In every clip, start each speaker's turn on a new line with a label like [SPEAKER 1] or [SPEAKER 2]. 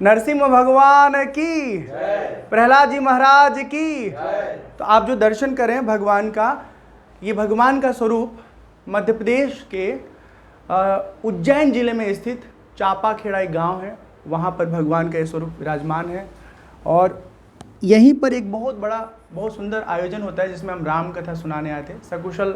[SPEAKER 1] नरसिंह भगवान की, प्रहलाद जी महाराज की। तो आप जो दर्शन करें भगवान का, ये भगवान का स्वरूप मध्य प्रदेश के उज्जैन जिले में स्थित चापाखेड़ा एक गांव है, वहाँ पर भगवान का ये स्वरूप विराजमान है। और यहीं पर एक बहुत सुंदर आयोजन होता है जिसमें हम राम कथा सुनाने आए थे। सकुशल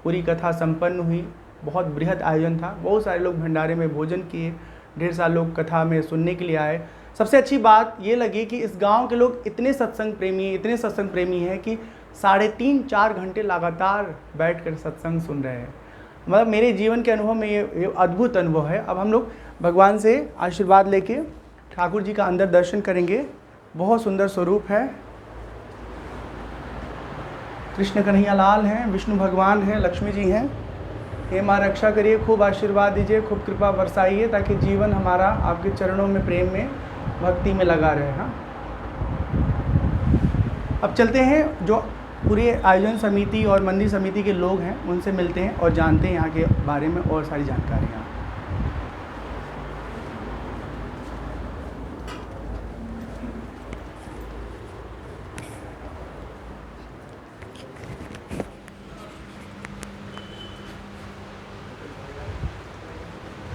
[SPEAKER 1] पूरी कथा संपन्न हुई, बहुत बृहद आयोजन था, बहुत सारे लोग भंडारे में भोजन किए, ढेर सारे लोग कथा में सुनने के लिए आए। सबसे अच्छी बात ये लगी कि इस गांव के लोग इतने सत्संग प्रेमी हैं कि 3.5-4 घंटे लगातार बैठकर सत्संग सुन रहे हैं। मतलब मेरे जीवन के अनुभव में ये अद्भुत अनुभव है। अब हम लोग भगवान से आशीर्वाद लेके ठाकुर जी का अंदर दर्शन करेंगे। बहुत सुंदर स्वरूप है, कृष्ण कन्हैया लाल हैं, विष्णु भगवान हैं, लक्ष्मी जी हैं। हे माँ रक्षा करिए, खूब आशीर्वाद दीजिए, खूब कृपा बरसाइए ताकि जीवन हमारा आपके चरणों में, प्रेम में, भक्ति में लगा रहे। हाँ, अब चलते हैं, जो पूरे आयोजन समिति और मंदिर समिति के लोग हैं उनसे मिलते हैं और जानते हैं यहाँ के बारे में और सारी जानकारियाँ।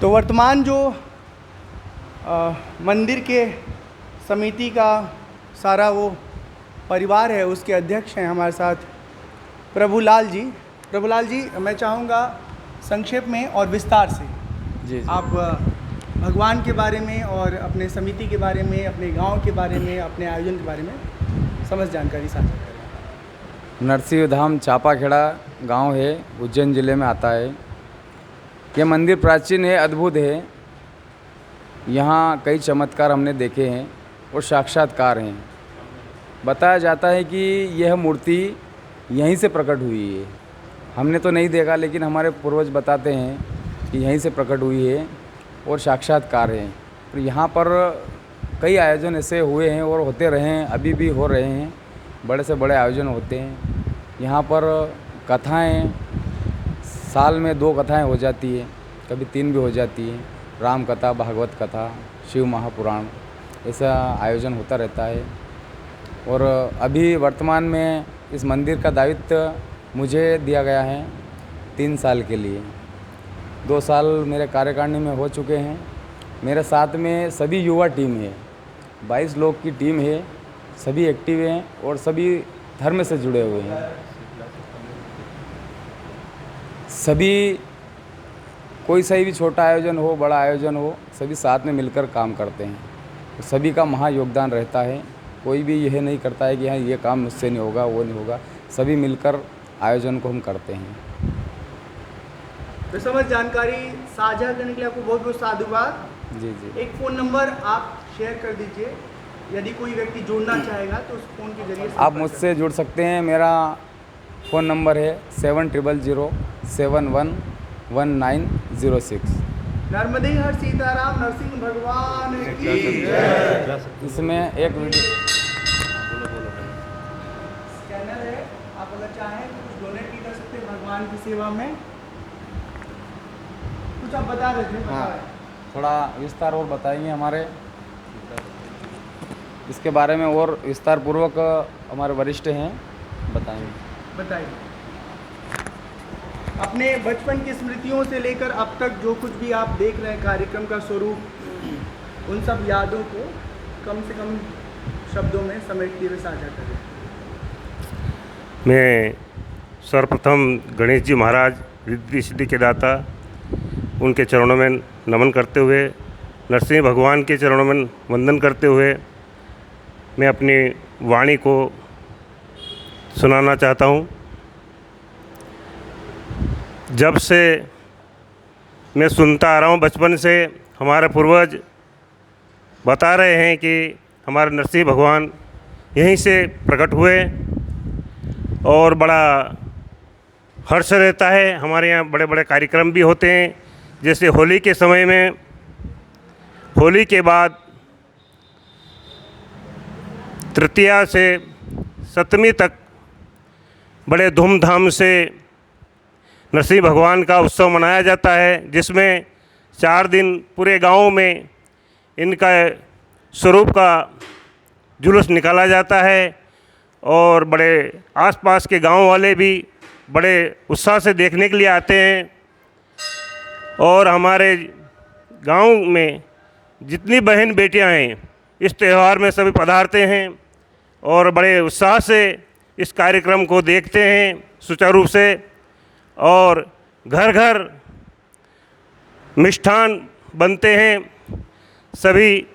[SPEAKER 1] तो वर्तमान जो मंदिर के समिति का सारा वो परिवार है, उसके अध्यक्ष हैं हमारे साथ प्रभुलाल जी। प्रभुलाल जी, मैं चाहूँगा संक्षेप में और विस्तार से जी आप भगवान के बारे में और अपने समिति के बारे में, अपने गांव के बारे में, अपने आयोजन के बारे में समस्त जानकारी साझा करें।
[SPEAKER 2] नरसिंह धाम चापाखेड़ा गांव है, उज्जैन ज़िले में आता है। यह मंदिर प्राचीन है, अद्भुत है। यहाँ कई चमत्कार हमने देखे हैं और साक्षात्कार हैं। बताया जाता है कि यह मूर्ति यहीं से प्रकट हुई है। हमने तो नहीं देखा, लेकिन हमारे पूर्वज बताते हैं कि यहीं से प्रकट हुई है और साक्षात्कार है। और यहाँ पर कई आयोजन ऐसे हुए हैं और होते रहे हैं, अभी भी हो रहे हैं। बड़े से बड़े आयोजन होते हैं। यहाँ पर कथाएँ, साल में 2 कथाएं हो जाती है, कभी 3 भी हो जाती है। राम कथा, भागवत कथा, शिव महापुराण, ऐसा आयोजन होता रहता है। और अभी वर्तमान में इस मंदिर का दायित्व मुझे दिया गया है 3 साल के लिए। 2 साल मेरे कार्यकारिणी में हो चुके हैं। मेरे साथ में सभी युवा टीम है, 22 लोग की टीम है। सभी एक्टिव हैं और सभी धर्म से जुड़े हुए हैं। सभी, कोई सही भी छोटा आयोजन हो, बड़ा आयोजन हो, सभी साथ में मिलकर काम करते हैं। सभी का महा योगदान रहता है। कोई भी यह नहीं करता है कि हाँ ये काम मुझसे नहीं होगा, वो नहीं होगा। सभी मिलकर आयोजन को हम करते हैं।
[SPEAKER 1] तो समझ जानकारी साझा करने के लिए आपको बहुत बहुत साधुवाद।
[SPEAKER 2] जी जी।
[SPEAKER 1] एक फ़ोन नंबर आप शेयर कर दीजिए, यदि कोई व्यक्ति जुड़ना चाहेगा तो उस फ़ोन के जरिए
[SPEAKER 2] आप मुझसे जुड़ सकते हैं। मेरा फ़ोन नंबर है 7000711906।
[SPEAKER 1] नर्मदे हर सीताराम नरसिंह भगवान की जय।
[SPEAKER 2] इसमें एक वीडियो
[SPEAKER 1] स्कैनर है, आप अगर चाहें तो कुछ डोनेट भी कर सकते हैं भगवान की सेवा में। कुछ आप बता रहे थे।
[SPEAKER 2] हाँ, थोड़ा विस्तार और बताएंगे हमारे इसके बारे में, और विस्तार पूर्वक हमारे वरिष्ठ हैं बताएंगे।
[SPEAKER 1] बताइए अपने बचपन की स्मृतियों से लेकर अब तक जो कुछ भी आप देख रहे हैं कार्यक्रम का स्वरूप, उन सब यादों को कम से कम शब्दों में समेटते हुए साझा करें।
[SPEAKER 3] मैं सर्वप्रथम गणेश जी महाराज रिद्धि सिद्धि के दाता, उनके चरणों में नमन करते हुए, नरसिंह भगवान के चरणों में वंदन करते हुए मैं अपनी वाणी को सुनाना चाहता हूँ। जब से मैं सुनता आ रहा हूँ, बचपन से हमारे पूर्वज बता रहे हैं कि हमारे नरसिंह भगवान यहीं से प्रकट हुए और बड़ा हर्ष रहता है। हमारे यहाँ बड़े बड़े कार्यक्रम भी होते हैं, जैसे होली के समय में, होली के बाद तृतीया से सप्तमी तक बड़े धूमधाम से नरसिंह भगवान का उत्सव मनाया जाता है, जिसमें 4 दिन पूरे गांव में इनका स्वरूप का जुलूस निकाला जाता है और बड़े आसपास के गांव वाले भी बड़े उत्साह से देखने के लिए आते हैं। और हमारे गांव में जितनी बहन बेटियां हैं इस त्यौहार में सभी पधारते हैं और बड़े उत्साह से इस कार्यक्रम को देखते हैं सुचारू रूप से। और घर घर मिष्ठान बनते हैं, सभी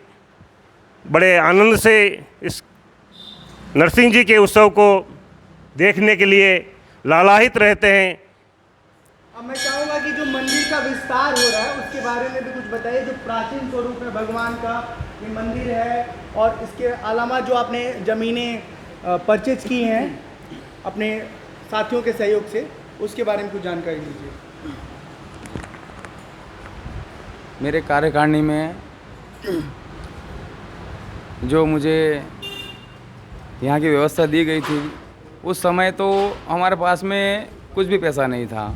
[SPEAKER 3] बड़े आनंद से इस नरसिंह जी के उत्सव को देखने के लिए लालायित रहते हैं।
[SPEAKER 1] अब मैं चाहूँगा कि जो मंदिर का विस्तार हो रहा है उसके बारे में भी कुछ बताइए। जो प्राचीन स्वरूप है भगवान का ये मंदिर है और इसके अलावा जो आपने ज़मीनें परचेज की हैं अपने साथियों के सहयोग से, उसके बारे में कुछ जानकारी दीजिए।
[SPEAKER 2] मेरे कार्यकारिणी में जो मुझे यहाँ की व्यवस्था दी गई थी उस समय तो हमारे पास में कुछ भी पैसा नहीं था।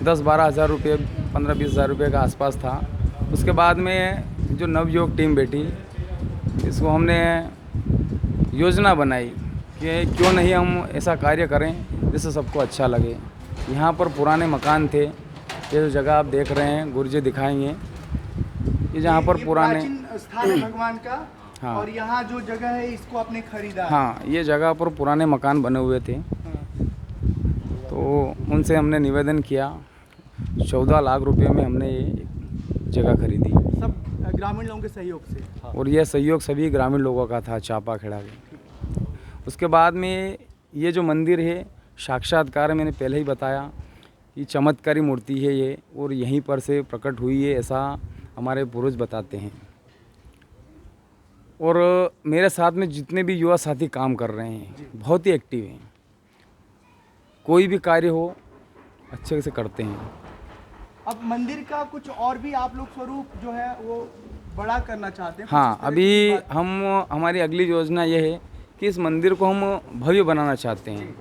[SPEAKER 2] 10-12 हज़ार रुपये, 15-20 हज़ार रुपये का आसपास था। उसके बाद में जो नवयुवक टीम बैठी, इसको हमने योजना बनाई कि क्यों नहीं हम ऐसा कार्य करें जिससे सबको अच्छा लगे। यहाँ पर पुराने मकान थे, ये जो जगह आप देख रहे हैं गुरुजी दिखाएंगे, ये जहाँ पर पुराने
[SPEAKER 1] स्थान है भगवान का।
[SPEAKER 2] हाँ।
[SPEAKER 1] और यहाँ जो जगह है इसको आपने खरीदा है।
[SPEAKER 2] हाँ, ये जगह पर पुराने मकान बने हुए थे। तो उनसे हमने निवेदन किया, 14 लाख रुपए में हमने ये जगह खरीदी।
[SPEAKER 1] सब ग्रामीण लोगों के सहयोग से।
[SPEAKER 2] और यह सहयोग सभी ग्रामीण लोगों का था, चापा खेड़ा के। उसके बाद में ये जो मंदिर है साक्षात्कार मैंने पहले ही बताया कि चमत्कारी मूर्ति है ये, और यहीं पर से प्रकट हुई है ऐसा हमारे पूर्वज बताते हैं। और मेरे साथ में जितने भी युवा साथी काम कर रहे हैं बहुत ही एक्टिव हैं। कोई भी कार्य हो अच्छे से करते हैं।
[SPEAKER 1] अब मंदिर का कुछ और भी आप लोग स्वरूप जो है वो बड़ा करना चाहते हैं?
[SPEAKER 2] हाँ, अभी हमारी अगली योजना ये है कि इस मंदिर को हम भव्य बनाना चाहते हैं।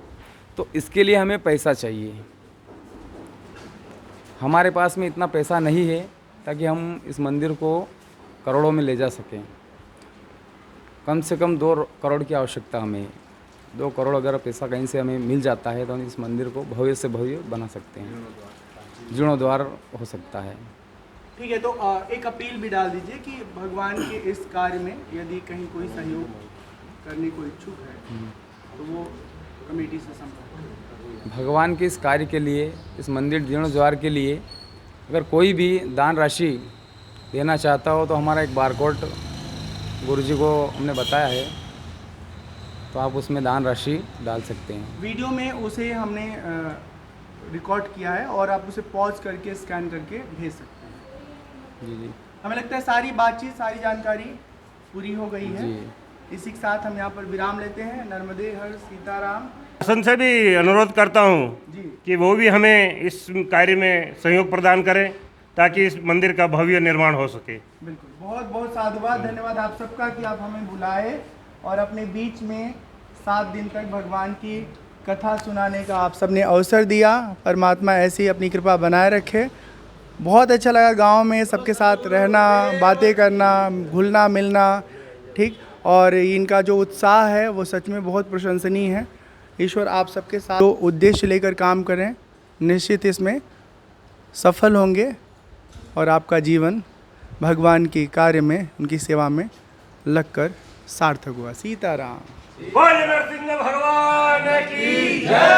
[SPEAKER 2] तो इसके लिए हमें पैसा चाहिए। हमारे पास में इतना पैसा नहीं है ताकि हम इस मंदिर को करोड़ों में ले जा सकें। कम से कम 2 करोड़ की आवश्यकता हमें है। 2 करोड़ अगर पैसा कहीं से हमें मिल जाता है तो हम इस मंदिर को भव्य से भव्य बना सकते हैं, जीर्णोद्धार हो सकता है।
[SPEAKER 1] ठीक है, तो एक अपील भी डाल दीजिए कि भगवान के इस कार्य में यदि कहीं कोई सहयोग करने को इच्छुक है तो वो कमेटी से संपर्क करें।
[SPEAKER 2] भगवान के इस कार्य के लिए, इस मंदिर जीर्णोद्धार के लिए अगर कोई भी दान राशि देना चाहता हो तो हमारा एक बारकोड गुरुजी को हमने बताया है, तो आप उसमें दान राशि डाल सकते हैं।
[SPEAKER 1] वीडियो में उसे हमने रिकॉर्ड किया है और आप उसे पॉज करके स्कैन करके भेज सकते हैं।
[SPEAKER 2] जी जी,
[SPEAKER 1] हमें लगता है सारी बातचीत, सारी जानकारी पूरी हो गई है।
[SPEAKER 2] जी।
[SPEAKER 1] इसी के साथ हम यहाँ पर विराम लेते हैं। नर्मदे हर सीताराम।
[SPEAKER 3] शासन से भी अनुरोध करता हूँ
[SPEAKER 1] जी।
[SPEAKER 3] कि वो भी हमें इस कार्य में सहयोग प्रदान करें ताकि इस मंदिर का भव्य निर्माण हो सके।
[SPEAKER 1] बिल्कुल, बहुत बहुत साधुवाद, धन्यवाद आप सबका कि आप हमें बुलाए और अपने बीच में 7 दिन तक भगवान की कथा सुनाने का आप सबने अवसर दिया। परमात्मा ऐसी अपनी कृपा बनाए रखे। बहुत अच्छा लगा गांव में सबके साथ रहना, बातें करना, घुलना मिलना, ठीक। और इनका जो उत्साह है वो सच में बहुत प्रशंसनीय है। ईश्वर आप सबके साथ जो उद्देश्य लेकर काम करें, निश्चित इसमें सफल होंगे और आपका जीवन भगवान की कार्य में, उनकी सेवा में लगकर सार्थक हुआ। सीताराम।
[SPEAKER 3] बोल नरसिंह भगवान की जय।